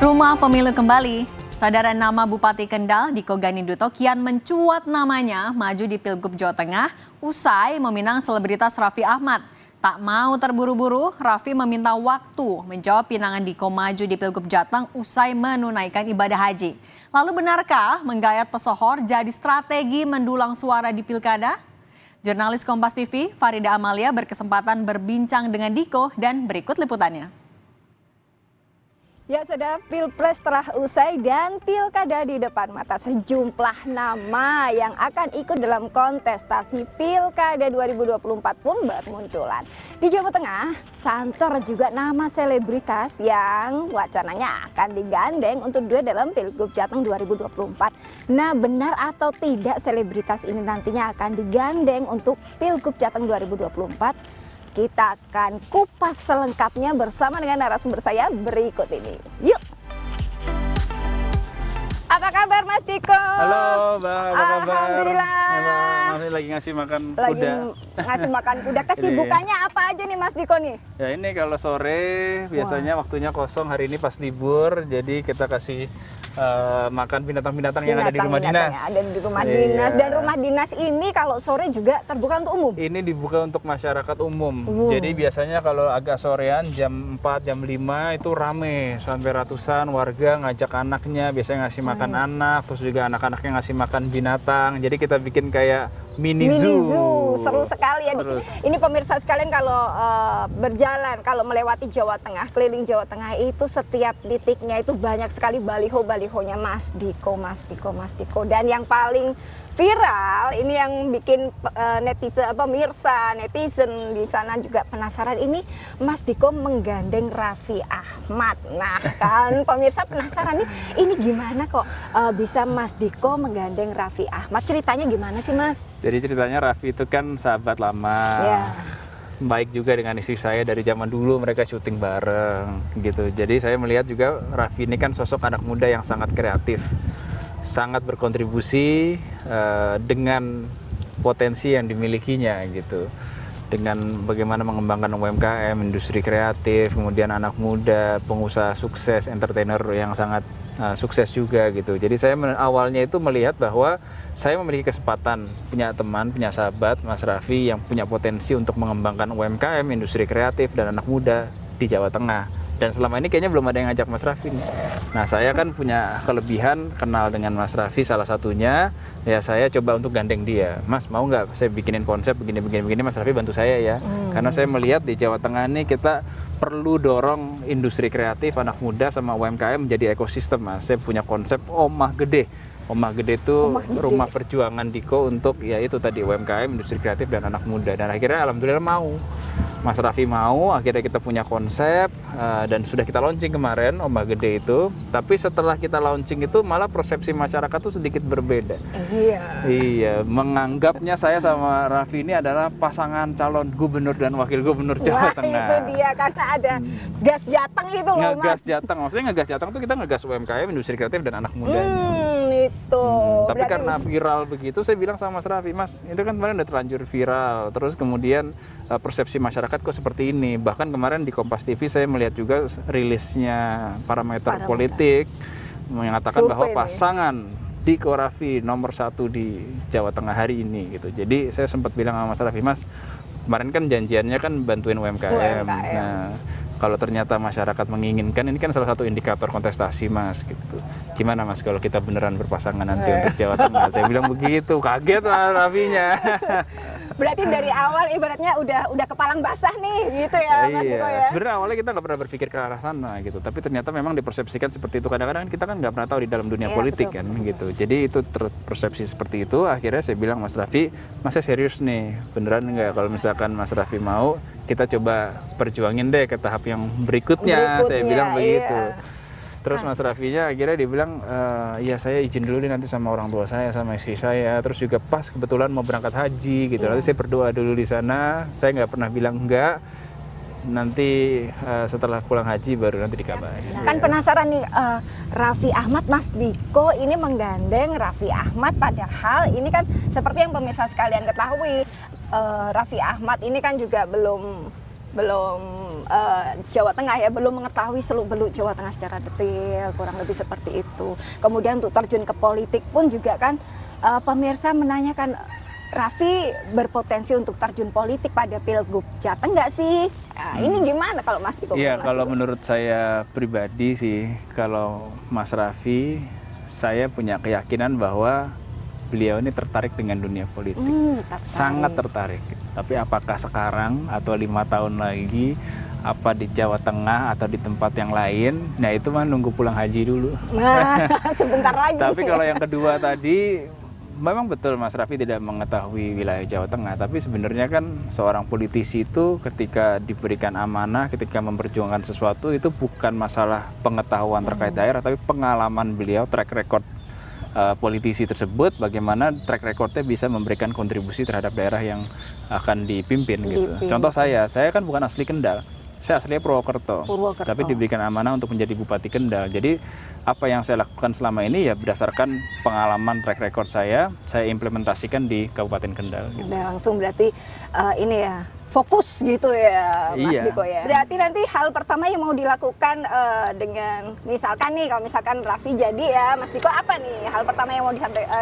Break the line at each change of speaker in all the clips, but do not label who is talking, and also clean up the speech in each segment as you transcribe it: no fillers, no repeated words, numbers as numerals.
Rumah Pemilu kembali. Saudara, nama Bupati Kendal Diko Ganinduto kian mencuat namanya maju di Pilgub Jawa Tengah usai meminang selebritas Raffi Ahmad. Tak mau terburu-buru, Raffi meminta waktu menjawab pinangan Diko maju di Pilgub Jateng usai menunaikan ibadah haji. Lalu benarkah menggayat pesohor jadi strategi mendulang suara di Pilkada? Jurnalis Kompas TV Farida Amalia berkesempatan berbincang dengan Diko dan berikut liputannya.
Ya, sudah Pilpres telah usai dan Pilkada di depan mata. Sejumlah nama yang akan ikut dalam kontestasi Pilkada 2024 pun bermunculan. Di Jawa Tengah, santer juga nama selebritas yang wacananya akan digandeng untuk duet dalam Pilgub Jateng 2024. Nah, benar atau tidak selebritas ini nantinya akan digandeng untuk Pilgub Jateng 2024? Kita akan kupas selengkapnya bersama dengan narasumber saya berikut ini. Yuk! Apa kabar Mas Diko?
Halo Mbak, apa kabar?
Alhamdulillah.
Masih lagi ngasih makan
Lagi
kuda.
ngasih makan kuda. Kesibukannya apa aja nih Mas Diko nih?
Ya ini kalau sore biasanya waktunya kosong, hari ini pas libur. Jadi kita kasih makan binatang-binatang yang ada di rumah dinas.
Ada di rumah dinas. Dan rumah dinas ini kalau sore juga terbuka untuk umum?
Ini dibuka untuk masyarakat umum. Jadi biasanya kalau agak sorean jam 4, jam 5 itu rame. Sampai ratusan warga ngajak anaknya, biasanya ngasih makan anak, terus juga anak-anaknya ngasih makan binatang. Jadi kita bikin kayak mini zoo.
Seru sekali ya di sini. Ini pemirsa sekalian kalau berjalan, kalau melewati Jawa Tengah, keliling Jawa Tengah itu setiap titiknya itu banyak sekali balihonya Mas Diko, Mas Diko, Mas Diko. Dan yang paling viral ini yang bikin pemirsa netizen di sana juga penasaran, ini Mas Diko menggandeng Raffi Ahmad. Nah kan pemirsa penasaran nih, ini gimana kok bisa Mas Diko menggandeng Raffi Ahmad? Ceritanya gimana sih Mas?
Jadi ceritanya Raffi itu kan sahabat lama. Baik juga dengan istri saya dari zaman dulu, mereka syuting bareng gitu. Jadi saya melihat juga Raffi ini kan sosok anak muda yang sangat kreatif, sangat berkontribusi dengan potensi yang dimilikinya gitu. Dengan bagaimana mengembangkan UMKM, industri kreatif, kemudian anak muda, pengusaha sukses, entertainer yang sangat sukses juga gitu. Jadi saya awalnya itu melihat bahwa saya memiliki kesempatan punya teman, punya sahabat Mas Raffi yang punya potensi untuk mengembangkan UMKM, industri kreatif dan anak muda di Jawa Tengah. Dan selama ini kayaknya belum ada yang ngajak Mas Raffi nih. Nah saya kan punya kelebihan kenal dengan Mas Raffi, salah satunya ya saya coba untuk gandeng dia. Mas mau nggak saya bikinin konsep begini Mas Raffi bantu saya ya. Karena saya melihat di Jawa Tengah ini kita perlu dorong industri kreatif, anak muda sama UMKM menjadi ekosistem Mas. Saya punya konsep Omah Gede. Omah Gede itu rumah perjuangan Diko untuk ya itu tadi UMKM, industri kreatif dan anak muda. Dan akhirnya alhamdulillah mau. Mas Raffi mau, akhirnya kita punya konsep dan sudah kita launching kemarin Omah Gede itu. Tapi setelah kita launching itu malah persepsi masyarakat tuh sedikit berbeda. Iya, menganggapnya saya sama Raffi ini adalah pasangan calon gubernur dan wakil gubernur Jawa Tengah.
Itu dia, karena ada gas Jateng itu loh Mas.
Ngegas Jateng, maksudnya ngegas Jateng tuh kita ngegas UMKM, industri kreatif dan anak muda. Tapi karena viral begitu, saya bilang sama Mas Raffi, Mas itu kan kemarin udah terlanjur viral, terus kemudian persepsi masyarakat kok seperti ini. Bahkan kemarin di Kompas TV saya melihat juga rilisnya parameter politik mengatakan bahwa pasangan Diko Raffi nomor 1 di Jawa Tengah hari ini gitu. Jadi saya sempat bilang sama Mas Raffi, Mas kemarin kan janjiannya kan bantuin UMKM. Nah kalau ternyata masyarakat menginginkan, ini kan salah satu indikator kontestasi Mas gitu. Gimana Mas kalau kita beneran berpasangan nanti untuk Jawa Tengah? Saya bilang begitu, kaget Mas Raffinya.
Berarti dari awal ibaratnya udah kepalang basah nih gitu ya Mas Diko ya.
Sebenarnya awalnya kita nggak pernah berpikir ke arah sana gitu, tapi ternyata memang dipersepsikan seperti itu. Kadang-kadang kita kan nggak pernah tahu di dalam dunia politik kan gitu. Jadi itu persepsi seperti itu. Akhirnya saya bilang Mas Raffi, Mas saya serius nih, beneran nggak kalau misalkan Mas Raffi mau kita coba perjuangin deh ke tahap yang berikutnya. Saya bilang begitu. Terus Mas Raffinya akhirnya dibilang, ya saya izin dulu nih nanti sama orang tua saya, sama istri saya. Terus juga pas kebetulan mau berangkat haji gitu. Nanti saya berdoa dulu di sana. Saya nggak pernah bilang enggak. Nanti setelah pulang haji baru nanti dikabarin.
Kan penasaran nih, Raffi Ahmad, Mas Diko ini menggandeng Raffi Ahmad, padahal ini kan seperti yang pemirsa sekalian ketahui, Raffi Ahmad ini kan juga belum Jawa Tengah ya, belum mengetahui seluk-beluk Jawa Tengah secara detail, kurang lebih seperti itu. Kemudian untuk terjun ke politik pun juga kan pemirsa menanyakan, Raffi berpotensi untuk terjun politik pada Pilgub Jateng nggak sih? Nah, ini gimana kalau Mas Diko?
Iya, kalau menurut saya pribadi sih, kalau Mas Raffi, saya punya keyakinan bahwa beliau ini tertarik dengan dunia politik, sangat tertarik. Tapi apakah sekarang atau 5 tahun lagi, apa di Jawa Tengah atau di tempat yang lain, nah itu mah nunggu pulang haji dulu.
Nah, sebentar lagi.
Tapi kalau yang kedua tadi, memang betul Mas Raffi tidak mengetahui wilayah Jawa Tengah, tapi sebenarnya kan seorang politisi itu ketika diberikan amanah, ketika memperjuangkan sesuatu itu bukan masalah pengetahuan terkait daerah, tapi pengalaman beliau, track record politisi tersebut, bagaimana track recordnya bisa memberikan kontribusi terhadap daerah yang akan dipimpin gitu. Contoh saya kan bukan asli Kendal, saya aslinya Purwokerto, tapi diberikan amanah untuk menjadi Bupati Kendal. Jadi apa yang saya lakukan selama ini ya berdasarkan pengalaman track record saya implementasikan di Kabupaten Kendal. Gitu.
Udah langsung berarti ini ya, fokus gitu ya Mas Diko ya. Berarti nanti hal pertama yang mau dilakukan dengan misalkan nih, kalau misalkan Raffi jadi ya Mas Diko, apa nih hal pertama yang mau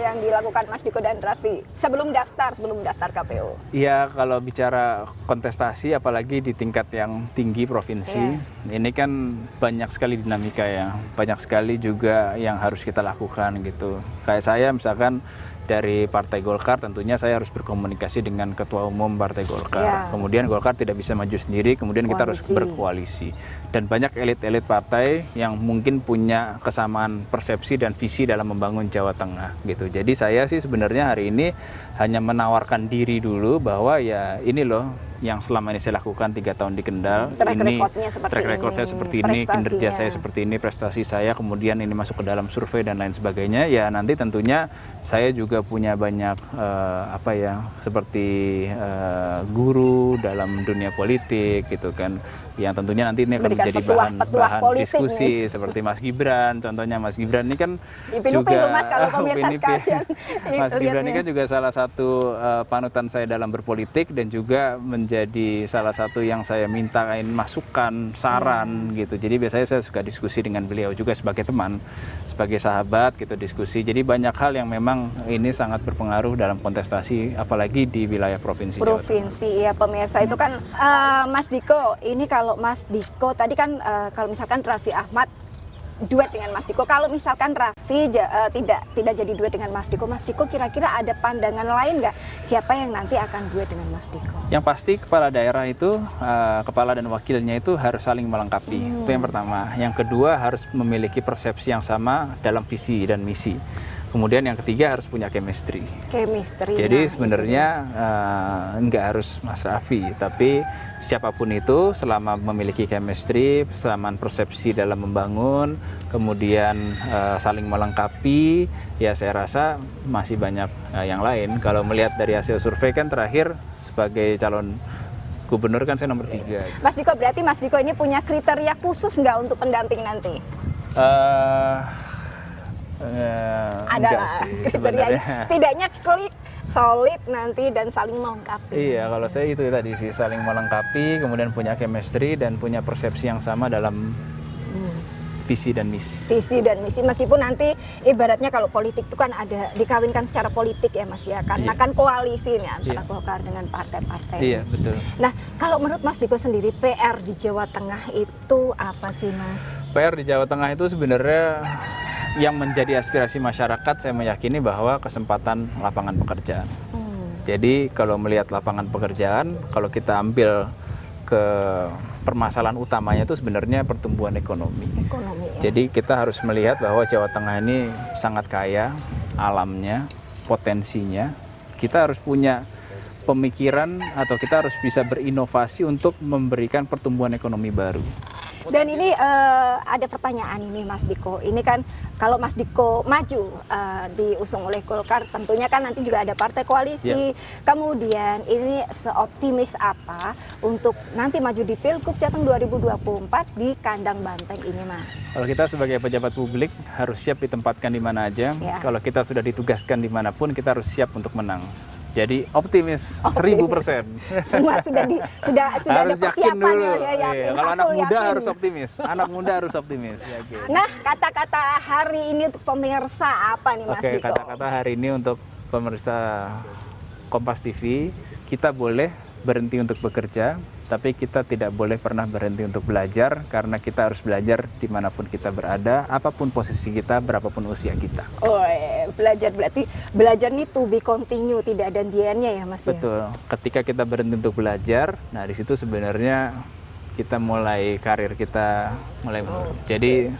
yang dilakukan Mas Diko dan Raffi sebelum daftar KPU?
Iya, kalau bicara kontestasi apalagi di tingkat yang tinggi provinsi, ini kan banyak sekali dinamika ya, banyak sekali juga yang harus kita lakukan gitu. Kayak saya misalkan dari Partai Golkar, tentunya saya harus berkomunikasi dengan Ketua Umum Partai Golkar. Kemudian Golkar tidak bisa maju sendiri, kemudian kita harus berkoalisi. Dan banyak elit-elit partai yang mungkin punya kesamaan persepsi dan visi dalam membangun Jawa Tengah gitu. Jadi saya sih sebenarnya hari ini hanya menawarkan diri dulu bahwa ya ini loh yang selama ini saya lakukan 3 tahun di Kendal, track record saya seperti ini, kinerja saya seperti ini, prestasi saya, kemudian ini masuk ke dalam survei dan lain sebagainya. Ya nanti tentunya saya juga punya banyak seperti guru dalam dunia politik gitu kan, yang tentunya nanti ini akan menjadi bahan diskusi seperti Mas Gibran. Contohnya Mas Gibran ini kan juga
Mas, kalau pemirsa sekalian
Mas Gibran ini kan juga salah satu panutan saya dalam berpolitik, dan juga menjadi salah satu yang saya mintain masukan, saran gitu. Jadi biasanya saya suka diskusi dengan beliau juga sebagai teman, sebagai sahabat gitu, diskusi. Jadi banyak hal yang memang ini sangat berpengaruh dalam kontestasi, apalagi di wilayah provinsi.
Ya pemirsa, itu kan Mas Diko, ini kalau Mas Diko tadi kan kalau misalkan Raffi Ahmad duet dengan Mas Diko, kalau misalkan Raffi tidak jadi duet dengan Mas Diko kira-kira ada pandangan lain nggak siapa yang nanti akan duet dengan Mas Diko?
Yang pasti kepala daerah itu, kepala dan wakilnya itu harus saling melengkapi. Itu yang pertama. Yang kedua harus memiliki persepsi yang sama dalam visi dan misi. Kemudian yang ketiga harus punya chemistry. Jadi sebenarnya nggak harus Mas Raffi, tapi siapapun itu selama memiliki chemistry, kesamaan persepsi dalam membangun, kemudian saling melengkapi, ya saya rasa masih banyak yang lain. Kalau melihat dari hasil survei kan terakhir sebagai calon gubernur kan saya nomor 3.
Mas Diko, berarti Mas Diko ini punya kriteria khusus nggak untuk pendamping nanti? Adalah kriteria setidaknya klik, solid nanti, dan saling melengkapi.
Iya, kalau saya itu tadi sih, saling melengkapi, kemudian punya chemistry dan punya persepsi yang sama dalam visi dan misi. Meskipun nanti ibaratnya kalau politik itu kan ada dikawinkan secara politik ya Mas ya, karena kan koalisi nih antara Golkar dengan partai-partai. Iya, betul.
Nah, kalau menurut Mas Diko sendiri PR di Jawa Tengah itu apa sih Mas?
PR di Jawa Tengah itu sebenarnya yang menjadi aspirasi masyarakat, saya meyakini bahwa kesempatan lapangan pekerjaan. Jadi kalau melihat lapangan pekerjaan, kalau kita ambil ke permasalahan utamanya itu sebenarnya pertumbuhan ekonomi. Jadi kita harus melihat bahwa Jawa Tengah ini sangat kaya alamnya, potensinya. Kita harus punya pemikiran atau kita harus bisa berinovasi untuk memberikan pertumbuhan ekonomi baru.
Dan ini ada pertanyaan ini Mas Diko, ini kan kalau Mas Diko maju diusung oleh Golkar, tentunya kan nanti juga ada partai koalisi. Kemudian ini seoptimis apa untuk nanti maju di Pilgub Jateng 2024 di kandang banteng ini Mas?
Kalau kita sebagai pejabat publik harus siap ditempatkan di mana aja. Kalau kita sudah ditugaskan dimanapun, kita harus siap untuk menang. Jadi optimis 1000%.
Semua sudah ada
Harus yakin
persiapan
dulu.
ya, saya yakin.
Iya, kalau anak
Aku
muda
yakin.
harus optimis. Anak muda harus optimis. Yakin.
Nah, kata-kata hari ini untuk pemirsa apa nih Mas
Oke,
Diko?
kata-kata hari ini untuk pemirsa Kompas TV, kita boleh berhenti untuk bekerja, tapi kita tidak boleh pernah berhenti untuk belajar, karena kita harus belajar dimanapun kita berada, apapun posisi kita, berapapun usia kita.
Oh, belajar berarti belajar nih to be continue, tidak ada hentiannya ya Mas ya?
Betul. Ketika kita berhenti untuk belajar, nah di situ sebenarnya kita mulai karir kita mulai menurun. Jadi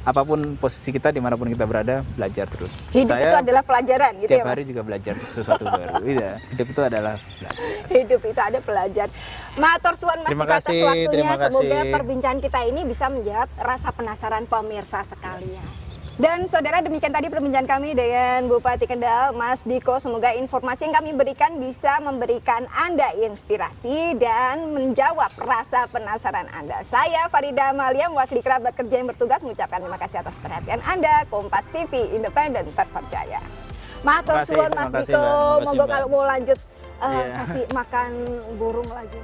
apapun posisi kita, dimanapun kita berada, belajar terus.
Hidup itu adalah pelajaran gitu ya
tiap
Mas?
hari juga belajar sesuatu baru. Iya, hidup itu adalah belajar.
Hidup itu ada pelajar. Matur suwun Mas
Terima
Diko atas
kasih,
waktunya.
terima
Semoga
kasih.
perbincangan kita ini bisa menjawab rasa penasaran pemirsa sekalian. Dan saudara, demikian tadi perbincangan kami dengan Bupati Kendal, Mas Diko. Semoga informasi yang kami berikan bisa memberikan Anda inspirasi dan menjawab rasa penasaran Anda. Saya Farida Amalia, mewakili kerabat kerja yang bertugas, mengucapkan terima kasih atas perhatian Anda. Kompas TV, independen, terpercaya. Matur
Terima kasih,
suwun
terima
Mas
kasih,
Diko.
Mbak. Terima kasih,
Monggo
Mbak.
kalau mau lanjut
Iya.
kasih makan burung lagi.